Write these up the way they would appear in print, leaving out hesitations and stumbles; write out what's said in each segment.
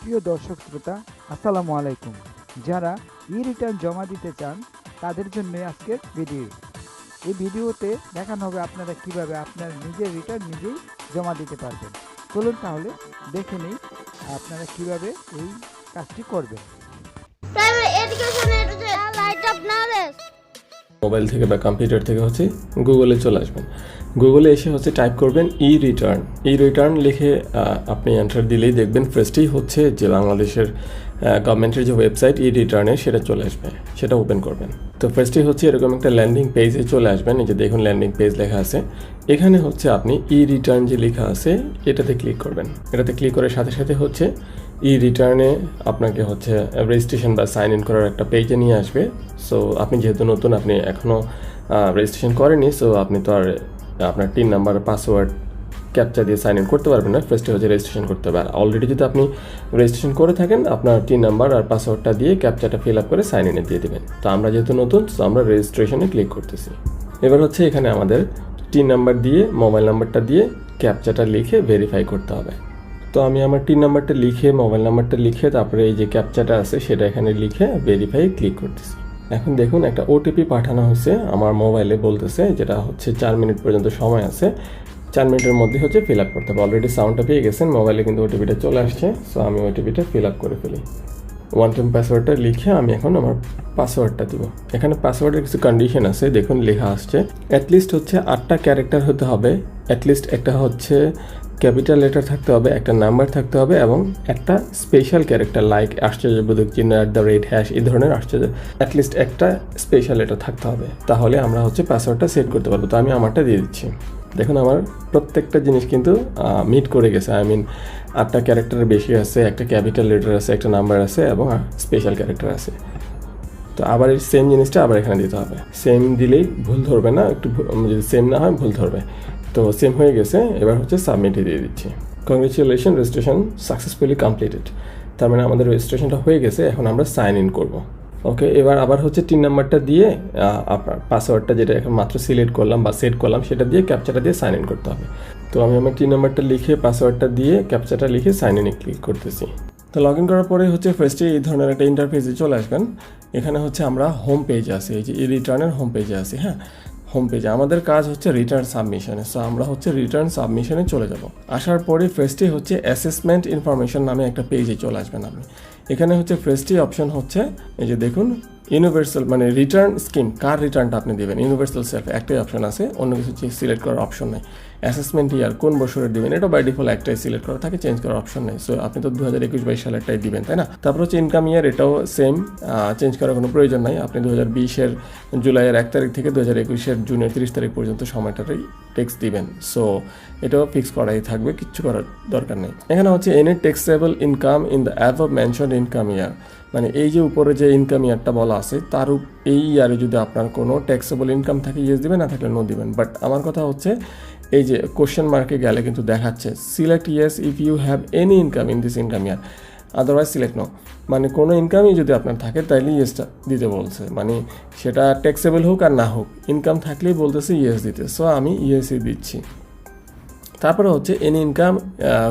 প্রিয় দর্শক শ্রোতা, আসসালামু আলাইকুম। যারা রিটার্ন জমা দিতে চান তাদের জন্য আজকের ভিডিও। এই ভিডিওতে দেখানো হবে আপনারা কিভাবে আপনার নিজের রিটার্ন নিজেই জমা দিতে পারবেন। চলুন তাহলে দেখে নিই আপনারা কিভাবে এই কাজটি করবেন। মোবাইল থেকে বা কম্পিউটার থেকে গুগলে চলে আসবেন। গুগলে এসে টাইপ করবেন রিটার্ন লিখে আপনি এন্টার দিলেই দেখবেন ফার্স্টেই যে বাংলাদেশের গভর্নমেন্টের যে ওয়েবসাইট রিটার্নের সেটা চলে আসবে, সেটা ওপেন করবেন। তো ফার্স্টেই এরকম একটা ল্যান্ডিং পেজে চলে আসবেন। এই যে দেখুন ল্যান্ডিং পেজ লেখা আছে, এখানে আপনি রিটার্ন যে লেখা আছে এটাতে ক্লিক করবেন। এটাতে ক্লিক করার সাথে সাথে রিটার্নে আপনাকে রেজিস্ট্রেশন বা সাইন ইন করার একটা পেজে নিয়ে আসবে। সো আপনি যেহেতু নতুন, আপনি এখনও রেজিস্ট্রেশন করেনি, সো আপনি তো আর আপনার টিন নাম্বার পাসওয়ার্ড ক্যাপচা দিয়ে সাইন ইন করতে পারবেন না। ফার্স্টে রেজিস্ট্রেশন করতে হবে। আর অলরেডি যদি আপনি রেজিস্ট্রেশন করে থাকেন, আপনার টিন নাম্বার আর পাসওয়ার্ডটা দিয়ে ক্যাপচাটা ফিল আপ করে সাইন ইনে দিয়ে দেবেন। তো আমরা যেহেতু নতুন, সো আমরা রেজিস্ট্রেশনে ক্লিক করতেছি। এবার এখানে আমাদের টিন নাম্বার দিয়ে মোবাইল নাম্বারটা দিয়ে ক্যাপচাটা লিখে ভেরিফাই করতে হবে। তো আমি আমার টিন নাম্বারটা লিখে মোবাইল নাম্বারটা লিখে তারপরে এই যে ক্যাপচাটা আছে সেটা এখানে লিখে ভেরিফাই ক্লিক করতেছি। এখন দেখুন একটা ওটিপি পাঠানো হয়েছে আমার মোবাইলে, বলতেছে যেটা 4 মিনিট পর্যন্ত সময় আছে। 4 মিনিটের মধ্যে ফিল আপ করতে হবে। অলরেডি সাউন্ডটা পেয়ে গেছেন, মোবাইলে কিন্তু ওটিপিটা চলে আসছে। সো আমি ওটিপিটা ফিল আপ করে ফেলি। ওয়ান টাইম পাসওয়ার্ডটা লিখে আমি এখন আমার পাসওয়ার্ডটা দিব। এখানে পাসওয়ার্ডের কিছু কন্ডিশন আছে, দেখুন লেখা আসছে অ্যাটলিস্ট 8টা ক্যারেক্টার হতে হবে, অ্যাটলিস্ট একটা ক্যাপিটাল লেটার থাকতে হবে, একটা নাম্বার থাকতে হবে এবং একটা স্পেশাল ক্যারেক্টার লাইক আশ্চর্যবোধক চিহ্ন @ এই ধরনের অ্যাটলিস্ট একটা স্পেশাল লেটার থাকতে হবে। তাহলে আমরা পাসওয়ার্ডটা সেট করতে পারবো। তো আমি আমারটা দিয়ে দিচ্ছি। দেখুন আমার প্রত্যেকটা জিনিস কিন্তু মিট করে গেছে। 8টা ক্যারেক্টারের বেশি আছে, একটা ক্যাপিটাল লেটার আছে, একটা নাম্বার আছে এবং স্পেশাল ক্যারেক্টার আছে। তো আবার এই সেম জিনিসটা আবার এখানে দিতে হবে। সেম দিলেই ভুল ধরবে না, একটু যদি সেম না হয় ভুল ধরবে। তো সেম হয়ে গেছে। এবার সাবমিটে দিয়ে দিচ্ছি। Congratulation, registration successfully completed. তার মানে আমাদের রেজিস্ট্রেশনটা হয়ে গেছে। এখন আমরা সাইন ইন করবো। ওকে, এবার আবার টিন নাম্বারটা দিয়ে আপনার পাসওয়ার্ডটা যেটা এখন মাত্র সিলেক্ট করলাম বা সেট করলাম সেটা দিয়ে ক্যাপচাটা দিয়ে সাইন ইন করতে হবে। তো আমি আমার টিন নাম্বারটা লিখে পাসওয়ার্ডটা দিয়ে ক্যাপচাটা লিখে সাইন ইনে ক্লিক করতেছি। তো লগ ইন করার পরে ফার্স্টে এই ধরনের একটা ইন্টারফেসে চলে আসবেন। এখানে আমরা হোম পেজে আছি, এই যে রিটার্নের হোম পেজে আছি। হ্যাঁ, হোম পেজে আমাদের কাজ রিটার্ন সাবমিশনে। সো আমরা রিটার্ন সাবমিশনে চলে যাব। আসার পরে ফার্স্টে অ্যাসেসমেন্ট ইনফরমেশন নামে একটা পেজে চলে আসবেন আপনি। এখানে ফার্স্টে অপশন এই যে দেখুন ইউনিভার্সাল, মানে রিটার্ন স্কিম, কার রিটার্নটা আপনি দেবেন। ইউনিভার্সাল সেলফ একটাই অপশন আছে, অন্য কিছু সিলেক্ট করার অপশন নেই। অ্যাসেসমেন্ট ইয়ার কোন বছরের দিবেন, এটা বাই ডিফল্ট একটাই সিলেক্ট করা থাকে, চেঞ্জ করার অপশন নেই। সো আপনি তো 2021-22 সালেরটাই দিবেন, তাই না? তারপর ইনকাম ইয়ার, এটাও সেম, চেঞ্জ করার কোনো প্রয়োজন নাই। আপনি 2020-এর জুলাইয়ের 1 তারিখ থেকে 2021-এর জুনের 30 তারিখ পর্যন্ত সময়টারই ট্যাক্স দিবেন। সো এটাও ফিক্স করাই থাকবে, কিচ্ছু করার দরকার নেই। এখানে any taxable income in the above mentioned income ইয়ার, মানে এই যে উপরে যে ইনকাম ইয়ারটা বলা আছে তার এই ইয়ারে যদি আপনার কোনো ট্যাক্সেবল ইনকাম থাকে ইয়েস দিবেন, না থাকলে নো দিবেন। বাট আমার কথা এই যে কোশ্চেন মার্কে গেলে কিন্তু দেখাচ্ছে select yes if you have any income in this income year, otherwise select no. মানে কোনো ইনকামই যদি আপনার থাকে তাইলে ইয়েসটা দিতে বলছে, মানে সেটা ট্যাক্সেবল হোক আর না হোক, ইনকাম থাকলেই বলতেছে ইয়েস দিতে। সো আমি ইয়েসই দিচ্ছি। তারপরে any income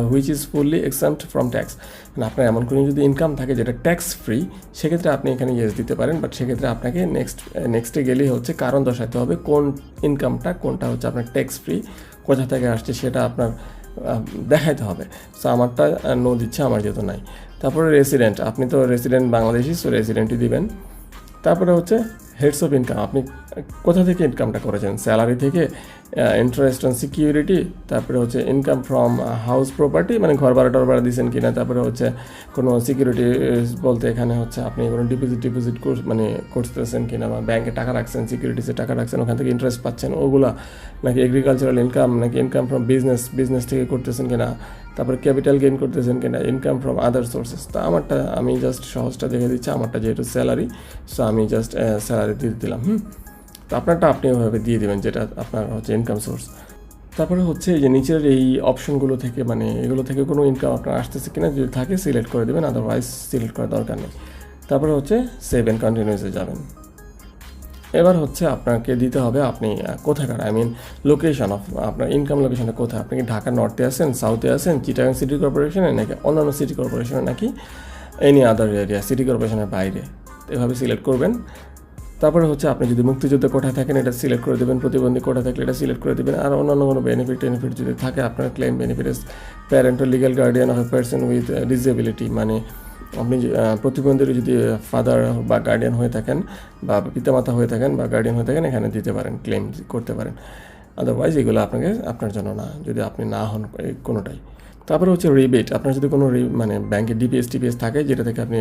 which is fully exempt from tax, মানে আপনার এমন কোনো যদি ইনকাম থাকে যেটা ট্যাক্স ফ্রি, সেক্ষেত্রে আপনি এখানে ইয়েস দিতে পারেন। বাট সেক্ষেত্রে আপনাকে নেক্সটে গেলেই কারণ দর্শাতে হবে কোন ইনকামটা, কোনটা আপনার ট্যাক্স ফ্রি, কোথা থেকে আসছে সেটা আপনার দেখাইতে হবে। সো আমারটা নো দিচ্ছে, আমার যেহেতু নাই। তারপরে রেসিডেন্ট, আপনি তো রেসিডেন্ট বাংলাদেশি, সো রেসিডেন্টই দিবেন। তারপরে হেডস অফ ইনকাম, আপনি কোথা থেকে ইনকামটা করেছেন, স্যালারি থেকে, ইন্টারেস্ট অন সিকিউরিটি, তারপরে ইনকাম ফ্রম হাউস প্রপার্টি, মানে ঘর ভাড়া টর দিয়েছেন কিনা, তারপরে কোনো সিকিউরিটি বলতে এখানে আপনি কোনো ডিপোজিট মানে করতেছেন কিনা, বা ব্যাংকে টাকা রাখছেন, সিকিউরিটিসে টাকা রাখছেন, ওখান থেকে ইন্টারেস্ট পাচ্ছেন ওগুলা, নাকি এগ্রিকালচারাল ইনকাম, নাকি ইনকাম ফ্রম বিজনেস থেকে করতেছেন কিনা, তারপরে ক্যাপিটাল গেইন করতেছেন কিনা, ইনকাম ফ্রম আদার সোর্সেস। তো আমারটা আমি জাস্ট সহজটা দেখে দিচ্ছি, আমারটা যেহেতু স্যালারি, সো আমি জাস্ট স্যালারি দিয়ে দিলাম। তো আপনারটা আপনি ওইভাবে দিয়ে দেবেন যেটা আপনার ইনকাম সোর্স। তারপরে এই যে নিচের এই অপশনগুলো থেকে, মানে এগুলো থেকে কোনো ইনকাম আপনার আসতেছে কিনা যদি থাকে সিলেক্ট করে দেবেন, আদারওয়াইজ সিলেক্ট করার দরকার নেই। তারপরে সেভ অ্যান্ড কন্টিনিউসে যাবেন। এবার হচ্ছে আপনাকে দিতে হবে আপনি কোথাকার, আই মিন লোকেশন অফ আপনার ইনকাম লোকেশনটা কোথায়। আপনি কি ঢাকার নর্থে আছেন, সাউথে আছেন, চিটাগাং সিটি কর্পোরেশনে, নাকি অন্যান্য সিটি কর্পোরেশনে, নাকি এনি আদার এরিয়া সিটি কর্পোরেশনের বাইরে, এভাবে সিলেক্ট করবেন। তারপরে হচ্ছে আপনি যদি মুক্তিযুদ্ধ কোঠায় থাকেন এটা সিলেক্ট করে দেবেন, প্রতিবন্ধী কোঠা থাকলে এটা সিলেক্ট করে দেবেন, আর অন্যান্য কোনো বেনিফিট যদি থাকে আপনার ক্লেম বেনিফিট প্যারেন্ট ও legal guardian of a person with disability, মানে আপনি প্রতিবন্ধীর যদি ফাদার বা গার্ডিয়ান হয়ে থাকেন বা পিতামাতা হয়ে থাকেন বা গার্ডিয়ান হয়ে থাকেন এখানে দিতে পারেন, ক্লেম করতে পারেন। আদারওয়াইজ এগুলো আপনার জন্য না, যদি আপনি না হন কোনোটাই। তারপরে হচ্ছে রিবেট, আপনার যদি কোনো মানে ব্যাংকে টিপিএস থাকে যেটা থেকে আপনি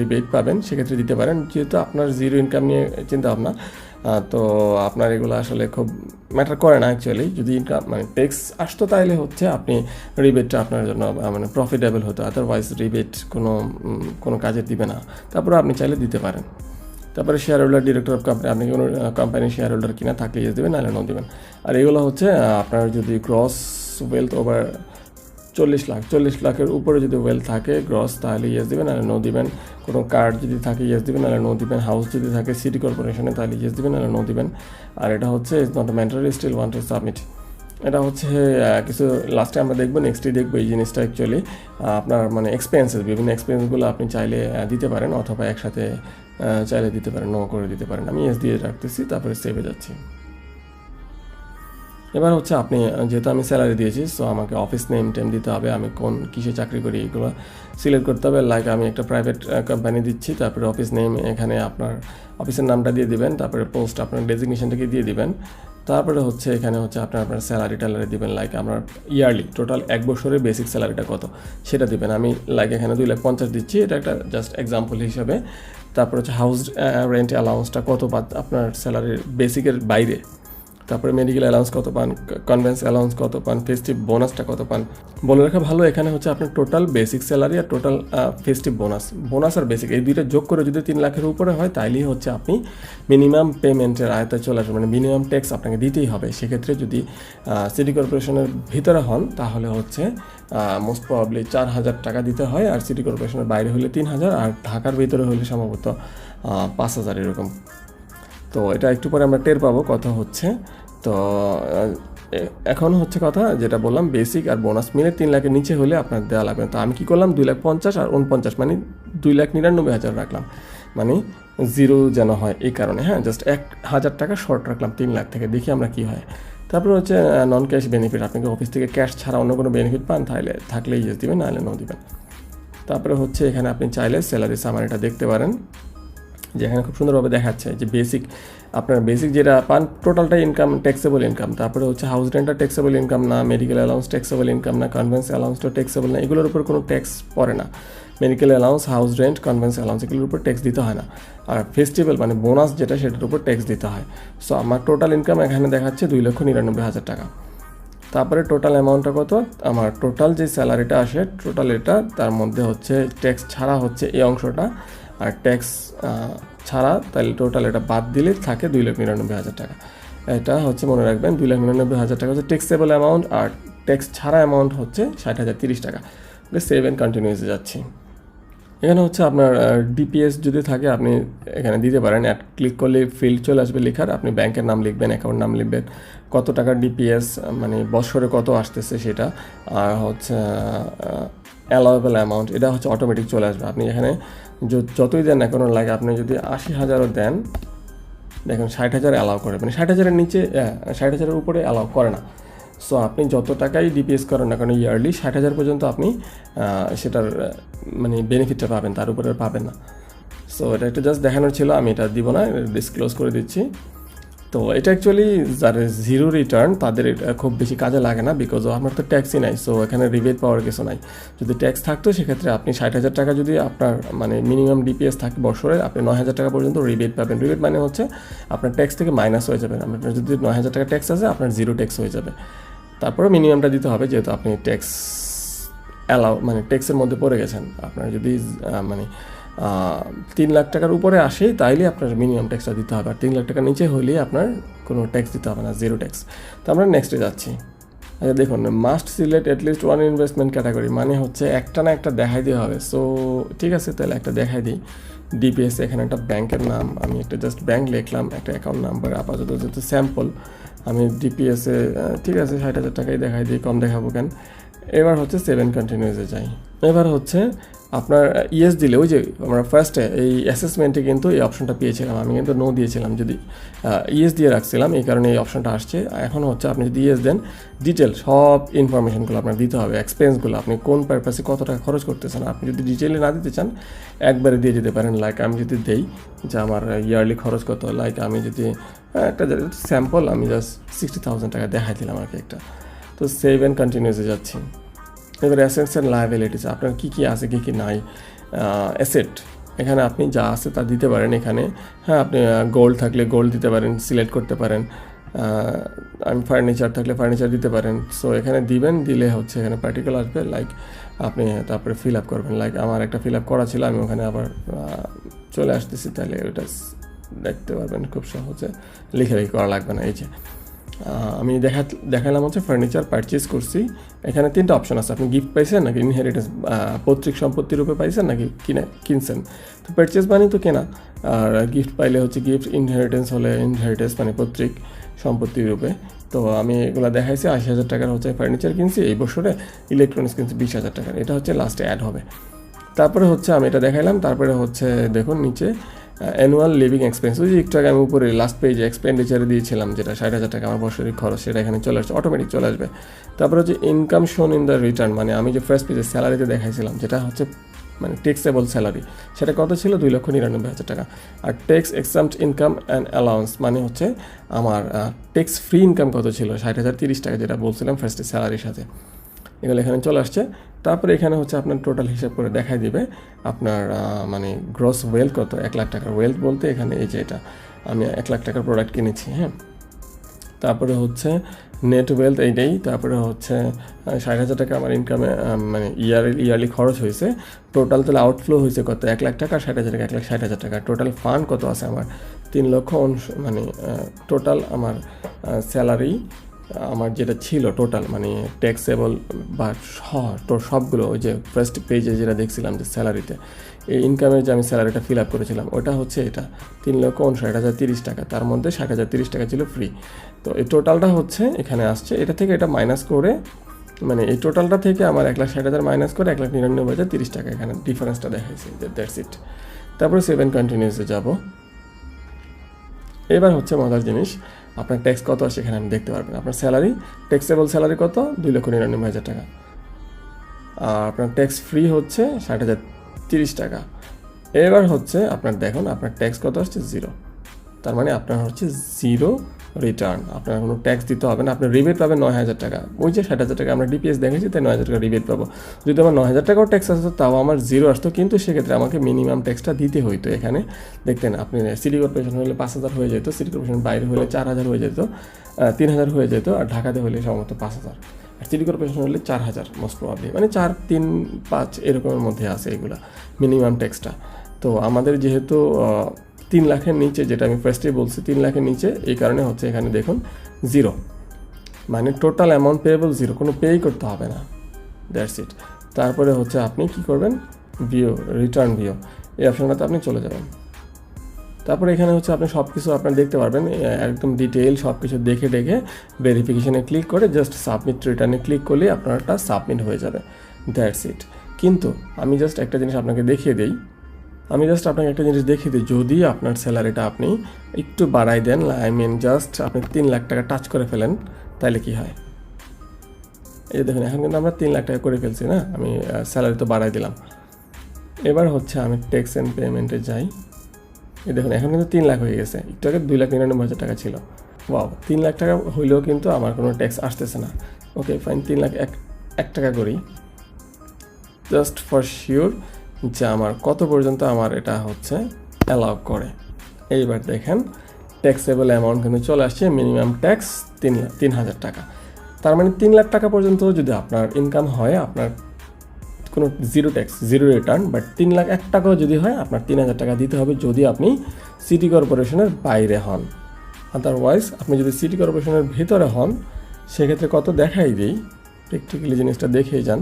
রিবেট পাবেন সেক্ষেত্রে দিতে পারেন। যেহেতু আপনার জিরো ইনকাম নিয়ে চিন্তা ভাবনা, তো আপনার এগুলো আসলে খুব ম্যাটার করে না অ্যাকচুয়ালি। যদি ইনকাম মানে ট্যাক্স আসতো তাহলে হচ্ছে আপনি রিবেটটা আপনার জন্য মানে প্রফিটেবল হতো, আদারওয়াইজ রিবেট কোনো কাজে দিবে না। তারপরে আপনি চাইলে দিতে পারেন। তারপরে share holder, director of company, আপনি কোনো কোম্পানির শেয়ার হোল্ডার কিনা থাকলে ইয়েস দেবেন, নাহলে নো দেবেন। আর এগুলো হচ্ছে আপনার যদি গ্রস ওয়েলথ ওভার 40 লাখের উপরে যদি ওয়েলথ থাকে গ্রস তাহলে ইয়েস দেবেন, নাহলে নো দিবেন। কোনো কার্ড যদি থাকে ইয়েস দিবেন, নাহলে নো দিবেন। হাউস যদি থাকে সিটি কর্পোরেশনে তাহলে ইয়েস দিবেন, নাহলে নো দিবেন। আর এটা হচ্ছে is not mandatory, still want to submit. এটা হচ্ছে কিছু লাস্টে আমরা দেখবো, নেক্সটে দেখবো এই জিনিসটা অ্যাকচুয়ালি আপনার মানে এক্সপেন্সেস, বিভিন্ন এক্সপেন্সগুলো আপনি চাইলে দিতে পারেন অথবা একসাথে চাইলে দিতে পারেন, নো করে দিতে পারেন। আমি ইয়েস দিয়ে রাখতেছি, তারপরে সেভে যাচ্ছি। এবার হচ্ছে আপনি যেহেতু আমি স্যালারি দিয়েছি, সো আমাকে অফিস নেম টেম দিতে হবে, আমি কিসে চাকরি করি এগুলো সিলেক্ট করতে হবে। লাইক আমি একটা প্রাইভেট কোম্পানি দিচ্ছি, তারপরে অফিস নেম এখানে আপনার অফিসের নামটা দিয়ে দিবেন, তারপরে পোস্ট আপনার ডেজিগনেশনটাকে দিয়ে দিবেন। তারপরে হচ্ছে এখানে হচ্ছে আপনার স্যালারি ট্যালারি দিবেন, লাইক আমরা ইয়ারলি টোটাল 1 বছরের বেসিক স্যালারিটা কত সেটা দিবেন। আমি লাইক এখানে 2,50,000 দিচ্ছি, এটা একটা জাস্ট এক্সাম্পল হিসাবে। তারপর হচ্ছে হাউস রেন্ট অ্যালাউন্সটা কত পান আপনার স্যালারির বেসিকের বাইরে, তারপরে মেডিকেল অ্যালাউন্স কত পান, কনভেন্স অ্যালাউন্স কত পান, ফেস্টিভ বোনাসটা কত পান। বলে রাখা ভালো এখানে হচ্ছে আপনার টোটাল বেসিক স্যালারি আর টোটাল ফেস্টিভ বোনাস আর বেসিক এই দুইটা যোগ করে যদি 3 লাখের উপরে হয় তাইলেই হচ্ছে আপনি মিনিমাম পেমেন্টের আয়তায় চলে আসবেন, মানে মিনিমাম ট্যাক্স আপনাকে দিতেই হবে। সেক্ষেত্রে যদি সিটি কর্পোরেশনের ভিতরে হন তাহলে হচ্ছে মোস্ট প্রবাবলি 4,000 টাকা দিতে হয়, আর সিটি কর্পোরেশনের বাইরে হলে 3,000, আর ঢাকার ভিতরে হলে সম্ভবত 5,000 এরকম। তো এটা একটু পরে আমরা টের পাবো কথা হচ্ছে। তো এখন হচ্ছে কথা যেটা বললাম, বেসিক আর বোনাস মিলে 3 লাখের নিচে হলে আপনার দেওয়া লাগবে। তো আমি কী করলাম 2,50,000 আর 49 মানে 2,99,000 রাখলাম, মানে জিরো যেন হয় এই কারণে। হ্যাঁ, জাস্ট 1,000 টাকা শর্ট রাখলাম 3 লাখ থেকে, দেখি আমরা কী হয়। তারপরে হচ্ছে নন ক্যাশ বেনিফিট, আপনাকে অফিস থেকে ক্যাশ ছাড়া অন্য কোনো বেনিফিট পান তাহলে থাকলে ইয়েস দিবেন, নাহলে নো দিবেন। তারপরে হচ্ছে এখানে আপনি চাইলে স্যালারি সামারিটা দেখতে পারেন, যেখানে খুব সুন্দরভাবে দেখাচ্ছে যে আপনার বেসিক যেটা পান টোটালটা ইনকাম ট্যাক্সেবল ইনকাম, তারপরে হচ্ছে হাউস রেন্টটা ট্যাক্সেবল ইনকাম না, মেডিকেল অ্যালাউন্স ট্যাক্সেবল ইনকাম না, কনভেন্স অ্যালাউন্সটা ট্যাক্সেবল না, এগুলোর উপর কোনো ট্যাক্স পড়ে না। Medical allowance, house rent, convince allowance এগুলোর উপর ট্যাক্স দিতে হয় না। আর ফেস্টিভ্যাল মানে বোনাস যেটা সেটার উপর ট্যাক্স দিতে হয়। সো আমার টোটাল ইনকাম এখানে দেখাচ্ছে 2,99,000 টাকা। তারপরে টোটাল অ্যামাউন্টটা কত, আমার টোটাল যে স্যালারিটা আসে টোটাল এটা, তার মধ্যে হচ্ছে ট্যাক্স ছাড়া হচ্ছে এই অংশটা, আর ট্যাক্স ছাড়া তাহলে টোটাল এটা বাদ দিলে থাকে 2,99,000 টাকা। এটা হচ্ছে মনে রাখবেন 2,99,000 টাকা হচ্ছে ট্যাক্সেবল অ্যামাউন্ট, আর ট্যাক্স ছাড়া অ্যামাউন্ট হচ্ছে 60,030 টাকা। সেভ অ্যান্ড কন্টিনিউসে যাচ্ছি। এখানে হচ্ছে আপনার ডিপিএস যদি থাকে আপনি এখানে দিতে পারেন, অ্যাড ক্লিক করলে ফিল্ড চলে আসবে লেখার, আপনি ব্যাংকের নাম লিখবেন, অ্যাকাউন্ট নাম লিখবেন, কত টাকা ডিপিএস মানে বছরে কত আসতেছে সেটা, আর হচ্ছে অ্যালাওয়েবল অ্যামাউন্ট এটা হচ্ছে অটোমেটিক চলে আসবে। আপনি এখানে যতই দেন না কোনো লাগে, আপনি যদি 80,000ও দেন দেখুন 60,000 অ্যালাউ করে, মানে 60,000-এর নিচে 60,000-এর উপরে অ্যালাউ করে না। সো আপনি যত টাকাই ডিপিএস করেন না কারণ ইয়ারলি 60,000 পর্যন্ত আপনি সেটার মানে বেনিফিটটা পাবেন, তার উপরে পাবেন না। সো এটা একটু জাস্ট দেখানোর ছিল, আমি এটা দিব না, ডিসক্লোজ করে দিচ্ছি। তো এটা অ্যাকচুয়ালি যারা জিরো রিটার্ন তাদের এটা খুব বেশি কাজে লাগে না, বিকজ আপনার তো ট্যাক্সই নাই। সো এখানে রিবেট পাওয়ার কিছু নাই। যদি ট্যাক্স থাকতো সেক্ষেত্রে আপনি 60,000 টাকা যদি আপনার মানে মিনিমাম ডিপিএস থাকে বছরে, আপনি 9,000 টাকা পর্যন্ত রিবেট পাবেন। রিবেট মানে হচ্ছে আপনার ট্যাক্স থেকে মাইনাস হয়ে যাবে। আপনার যদি 9,000 টাকা ট্যাক্স আছে আপনার জিরো ট্যাক্স হয়ে যাবে। তারপরে মিনিমামটা দিতে হবে, যেহেতু আপনি ট্যাক্স মানে ট্যাক্সের মধ্যে পড়ে গেছেন। আপনার যদি মানে 3 লাখ টাকার উপরে আসে তাইলে আপনার মিনিমাম ট্যাক্সটা দিতে হবে, আর 3 লাখ টাকার নিচে হলে আপনার কোনো ট্যাক্স দিতে হবে না, জিরো ট্যাক্স। তো আমরা নেক্সটে যাচ্ছি। আচ্ছা দেখুন, must select at least one investment category, মানে হচ্ছে একটা না একটা দেখাই দেওয়া হবে। সো ঠিক আছে, তাহলে একটা দেখাই দিই। ডিপিএস, এখানে একটা ব্যাংকের নাম, আমি একটা জাস্ট ব্যাংক লিখলাম, একটা অ্যাকাউন্ট নাম্বার, আপাতত যেহেতু স্যাম্পল আমি ডিপিএসে ঠিক আছে 60,000 টাকাই দেখাই দিই, কম দেখাবো কেন। এবার হচ্ছে 7 কন্টিনিউসে যাই। এবার হচ্ছে আপনার ইয়েস দিলে, ওই যে আমরা ফার্স্টে এই অ্যাসেসমেন্টে কিন্তু এই অপশনটা পেয়েছিলাম, আমি কিন্তু নো দিয়েছিলাম, যদি ইয়েস দিয়ে রাখছিলাম, এই কারণে এই অপশনটা আসছে। এখন হচ্ছে আপনি যদি ইয়েস দেন, ডিটেল সব ইনফরমেশনগুলো আপনার দিতে হবে, এক্সপেন্সগুলো, আপনি কোন পারপাসে কত টাকা খরচ করতেছেন। আপনি যদি ডিটেলে না দিতে চান, একবারে দিয়ে যেতে পারেন। লাইক আমি যদি দেই যে আমার ইয়ারলি খরচ কত, লাইক আমি যদি একটা স্যাম্পল আমি জাস্ট 60,000 টাকা দেখাই দিলাম আর কি একটা। তো সেভ অ্যান্ড কন্টিনিউসে যাচ্ছি। এবার অ্যাসেটস অ্যান্ড লায়াবিলিটিস, আপনার কী কী আছে কী কী নাই। অ্যাসেট, এখানে আপনি যা আছে তা দিতে পারেন এখানে। হ্যাঁ, আপনি গোল্ড থাকলে গোল্ড দিতে পারেন, সিলেক্ট করতে পারেন। আমি ফার্নিচার থাকলে ফার্নিচার দিতে পারেন। সো এখানে দিবেন, দিলে হচ্ছে এখানে পার্টিকুলার আসবে, লাইক আপনি তারপরে ফিল আপ করবেন। লাইক আমার একটা ফিল আপ করা ছিল, আমি ওখানে আবার চলে আসতেছি, তাহলে ওইটা দেখতে পারবেন খুব সহজে, লিখে করা লাগবে না। এই যে আমি দেখালাম হচ্ছে ফার্নিচার পারচেস করছি। এখানে 3টা অপশন আছে, আপনি গিফট পাইছেন নাকি ইনহেরিটেন্স পৈতৃক সম্পত্তি রূপে পাইছেন নাকি কিনছেন। তো পারচেস মানে তো কেনা, আর গিফট পাইলে হচ্ছে গিফট, ইনহেরিটেন্স হলে ইনহেরিটেন্স মানে পৈতৃক সম্পত্তি রূপে। তো আমি এগুলো দেখাইছি, 80,000 টাকার হচ্ছে ফার্নিচার কিনছি এই বছরে, ইলেকট্রনিক্স কিনছি 20,000 টাকার, এটা হচ্ছে লাস্টে অ্যাড হবে। তারপরে হচ্ছে আমি এটা দেখাইলাম, তারপরে হচ্ছে দেখুন নিচে অ্যানুয়াল লিভিং এক্সপেন্স, ওই যে একটু আগে আমি উপরে লাস্ট পেজে এক্সপেন্ডিচারে দিয়েছিলাম যেটা 60,000 টাকা আমার বছরিক খরচ, সেটা এখানে চলে আসছে, অটোমেটিক চলে আসবে। তারপরে হচ্ছে ইনকাম শোন ইন দ্য রিটার্ন, মানে আমি যে ফার্স্ট পেজে স্যালারিতে দেখাইছিলাম যেটা হচ্ছে মানে ট্যাক্সেবল স্যালারি, সেটা কত ছিল 2,99,000 টাকা। আর ট্যাক্স এক্সাম্পট ইনকাম অ্যান্ড অ্যালাউন্স মানে হচ্ছে আমার ট্যাক্স ফ্রি ইনকাম কত ছিল, 60,030 টাকা, যেটা বলছিলাম ফার্স্টে স্যালারির সাথে, এগুলো এখানে চলে আসছে। তারপরে এখানে হচ্ছে আপনার টোটাল হিসাব করে দেখাই দিবে আপনার মানে গ্রস ওয়েলথ কত, 1 লাখ টাকার ওয়েলথ বলতে এখানে এই যে এটা আমি 1 লাখ টাকার প্রোডাক্ট কিনেছি। হ্যাঁ, তারপরে হচ্ছে নেট ওয়েলথ এইটাই। তারপরে হচ্ছে 60,000 টাকা আমার ইনকামে মানে ইয়ারলি খরচ হয়েছে, টোটাল তাহলে আউটফ্লো হয়েছে কত, 1 লাখ টাকা, 60,000 টাকা, 1,60,000 টাকা। টোটাল ফান্ড কত আছে আমার 3 লক্ষ, মানে টোটাল আমার স্যালারি আমার যেটা ছিল টোটাল মানে ট্যাক্সেবল বা সবগুলো, ওই যে ফার্স্ট পেজে যেটা দেখছিলাম যে স্যালারিতে এই ইনকামের যে আমি স্যালারিটা ফিল আপ করেছিলাম, ওটা হচ্ছে এটা 3,59,030 টাকা, তার মধ্যে 60,030 টাকা ছিল ফ্রি। তো এই টোটালটা হচ্ছে এখানে আসছে, এটা থেকে এটা মাইনাস করে, মানে এই টোটালটা থেকে আমার 1,60,000 মাইনাস করে 1,99,030 টাকা, এখানে ডিফারেন্সটা দেখাইছে, দ্যাটস ইট। তারপরে 7 কন্টিনিউসে যাব। এবার হচ্ছে মজার জিনিস, আপনার ট্যাক্স কত আছে এখানে আপনি দেখতে পারবেন। আপনার স্যালারি, ট্যাক্সেবল স্যালারি কত, 2,99,000 টাকা। আর আপনার ট্যাক্স ফ্রি হচ্ছে 60,030 টাকা। এবার হচ্ছে আপনার দেখুন আপনার ট্যাক্স কত আসছে 0, তার মানে আপনার হচ্ছে 0 রিটার্ন, আপনার কোনো ট্যাক্স দিতে হবে না। আপনি রিবেট পাবেন 9,000 টাকা, ওই যে 60,000 টাকা আমরা ডিপিএস দেখেছি, তাই 9,000 টাকা রিবেট পাবো। যদি আমার 9,000 টাকাও ট্যাক্স আসতো তাও আমার 0 আসতো, কিন্তু সেক্ষেত্রে আমাকে মিনিমাম ট্যাক্সটা দিতে হইতো। এখানে দেখতেন আপনি সিটি কর্পোরেশন হলে 5,000 হয়ে যেত, সিটি কর্পোরেশন বাইরে হলে 4,000 হয়ে যেত, 3,000 হয়ে যেত, আর ঢাকাতে হলে সম্ভবত 5,000, আর সিটি কর্পোরেশন হলে 4,000 মোস্ট প্রবাবলি, মানে 4, 3, 5 এরকমের মধ্যে আছে এগুলা মিনিমাম ট্যাক্সটা। তো আমাদের যেহেতু 3 লাখের নিচে, যেটা আমি ফার্স্টেই বলছি 3 লাখের নিচে, এই কারণে হচ্ছে এখানে দেখুন 0, মানে টোটাল অ্যামাউন্ট পেয়েবল 0, কোনো পেই করতে হবে না, দ্যাটস ইট। তারপরে হচ্ছে আপনি কি করবেন, ভিউ, রিটার্ন ভিউ, এই অপশনটাতে আপনি চলে যাবেন। তারপরে এখানে হচ্ছে আপনি সব কিছু আপনার দেখতে পারবেন, একদম ডিটেইল সব কিছু দেখে ভেরিফিকেশনে ক্লিক করে জাস্ট সাবমিট রিটার্নে ক্লিক করলে আপনারটা সাবমিট হয়ে যাবে, দ্যাটস ইট। কিন্তু আমি জাস্ট একটা জিনিস আপনাকে দেখিয়ে দিই, যদি আপনার স্যালারিটা আপনি একটু বাড়াই দেন, আই মিন জাস্ট আপনি 3 লাখ টাকা টাচ করে ফেলেন, তাহলে কি হয়। এই দেখুন এখন কিন্তু আমরা 3 লাখ টাকা করে ফেলছি না, আমি স্যালারি তো বাড়াই দিলাম। এবার হচ্ছে আমি ট্যাক্স অ্যান্ড পেমেন্টে যাই, এই দেখুন এখন কিন্তু 3 লাখ হয়ে গেছে, একটু আগে 2,99,000 টাকা ছিল। ওয়াও, 3 লাখ টাকা হইলেও কিন্তু আমার কোনো ট্যাক্স আসতেছে না। ওকে ফাইন, 3 লাখ 1 টাকা করি জাস্ট ফর শিওর যে আমার কত পর্যন্ত আমার এটা হচ্ছে অ্যালাউ করে। এইবার দেখেন ট্যাক্সেবল অ্যামাউন্ট কিন্তু চলে আসছে, মিনিমাম ট্যাক্স 3,000 টাকা। তার মানে 3 লাখ টাকা পর্যন্ত যদি আপনার ইনকাম হয়, আপনার কোনো 0 ট্যাক্স 0 রিটার্ন, বাট 3 লাখ 1 টাকাও যদি হয় আপনার 3,000 টাকা দিতে হবে, যদি আপনি সিটি কর্পোরেশনের বাইরে হন। আদারওয়াইজ আপনি যদি সিটি কর্পোরেশনের ভিতরে হন, সেক্ষেত্রে কত দেখাই দিই, প্র্যাকটিক্যালি জিনিসটা দেখেই যান।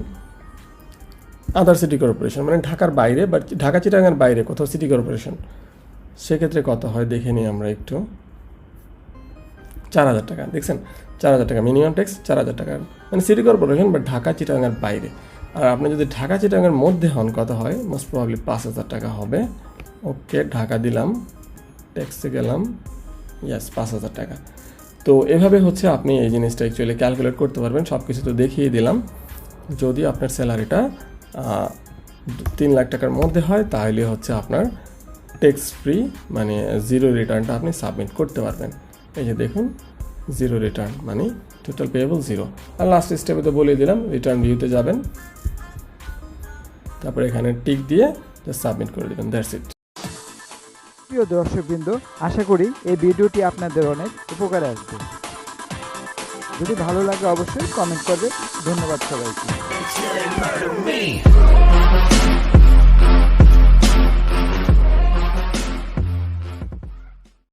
আদার সিটি কর্পোরেশন মানে ঢাকার বাইরে বা ঢাকা চিটাগাংয়ের বাইরে কোথাও সিটি কর্পোরেশন, সেক্ষেত্রে কত হয় দেখে নিই আমরা একটু। 4,000 টাকা, দেখছেন 4,000 টাকা মিনিমাম ট্যাক্স 4,000 টাকা, মানে সিটি কর্পোরেশন বা ঢাকা চিটাগাংয়ের বাইরে। আর আপনি যদি ঢাকা চিটাগাংয়ের মধ্যে হন কত হয়, মোস্ট প্রবাবলি 5,000 টাকা হবে। ওকে, ঢাকা দিলাম, ট্যাক্সে গেলাম, ইয়াস 5,000 টাকা। তো এভাবে হচ্ছে আপনি এই জিনিসটা অ্যাকচুয়ালি ক্যালকুলেট করতে পারবেন। সব কিছু তো দেখিয়ে দিলাম। যদি আপনার স্যালারিটা 3 লাখ টাকার মধ্যে হয় তাহলে হচ্ছে আপনার ট্যাক্স ফ্রি মানে জিরো রিটার্নটা আপনি সাবমিট করতে পারবেন। এই যে দেখুন, জিরো রিটার্ন মানে টোটাল পেয়েবল জিরো। আর লাস্ট স্টেপে তো বলে দিলাম, রিটার্ন ভিউতে যাবেন, তারপরে এখানে টিক দিয়ে জাস্ট সাবমিট করে দেবেন, দ্যাটস ইট। প্রিয় দর্শকবৃন্দ, আশা করি এই ভিডিওটি আপনাদের অনেক উপকারে আসবে। যদি ভালো লাগে অবশ্যই কমেন্ট করবে। ধন্যবাদ সবাইকে।